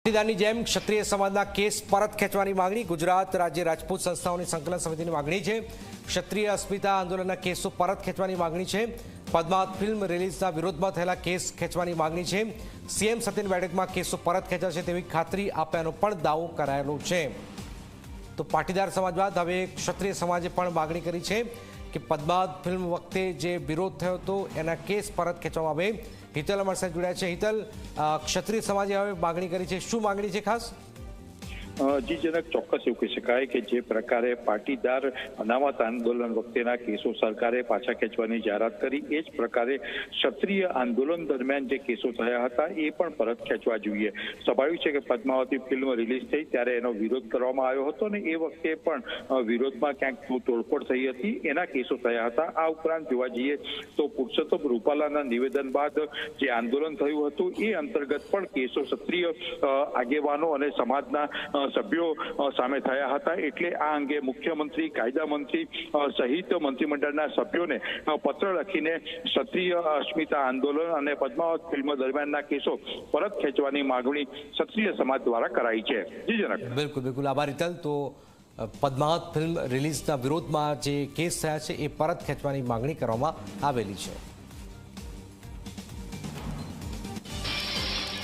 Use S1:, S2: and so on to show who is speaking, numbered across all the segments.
S1: પાટીદારની જેમ ક્ષત્રિય સમાજના કેસ પરત ખેંચવાની માંગણી ગુજરાત રાજ્ય રાજપૂત સંસ્થાઓની સંકલન સમિતિની માંગણી છે। ક્ષત્રિય અસ્મિતા આંદોલનના કેસો પરત ખેંચવાની માંગણી છે। પદ્માવત ફિલ્મ રિલીઝના વિરોધમાં થયેલા કેસ ખેંચવાની માંગણી છે। સીએમ સાથેની બેઠકમાં કેસો પરત ખેંચાશે તેવી ખાતરી આપ્યાનો પણ દાવો કરાયેલો છે। તો પાટીદાર સમાજ બાદ હવે ક્ષત્રિય સમાજે પણ માંગણી કરી છે કે પદ્માવત ફિલ્મ વખતે જે વિરોધ થયો હતો એના કેસ પરત ખેંચવામાં આવે। હિતલ અમારી સાથે જોડાયા છે। હિતલ, ક્ષત્રિય સમાજે હવે માંગણી કરી છે, શું માંગણી છે ખાસ?
S2: જી જનક, ચોક્કસ એવું કહી શકાય કે જે પ્રકારે પાટીદાર અનામત આંદોલન વખતેના કેસો સરકારે પાછા ખેંચવાની જાહેરાત કરી, એ જ પ્રકારે ક્ષત્રિય આંદોલન દરમિયાન જે કેસો થયા હતા એ પણ પરત ખેંચવા જોઈએ। સ્વાભાવિક છે કે પદ્માવતી ફિલ્મ રિલીઝ થઈ ત્યારે એનો વિરોધ કરવામાં આવ્યો હતો અને એ વખતે પણ વિરોધમાં ક્યાંક તોડફોડ થઈ હતી, એના કેસો થયા હતા। આ ઉપરાંત જોવા જઈએ તો પુરુષોત્તમ રૂપાલાના નિવેદન બાદ જે આંદોલન થયું હતું એ અંતર્ગત પણ કેસો ક્ષત્રિય આગેવાનો અને સમાજના સભ્યો સામે થયા હતા। એટલે આ અંગે મુખ્યમંત્રી, કાયદા મંત્રી સહિત મંત્રીમંડળના સભ્યોને પત્ર લખીને ક્ષત્રિય અસ્મિતા આંદોલન અને પદ્માવત ફિલ્મ દરમિયાનના કેસો પરત ખેંચવાની માંગણી ક્ષત્રિય સમાજ દ્વારા કરાઈ છે। જી જનક,
S1: બિલકુલ બિલકુલ આભાર હિતલ। તો પદ્માવત ફિલ્મ રિલીઝના વિરોધમાં જે કેસ થયા છે એ પરત ખેંચવાની માંગણી કરવામાં આવેલી છે।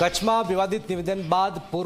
S1: કચ્છમાં વિવાદિત નિવેદન બાદ પૂર્વ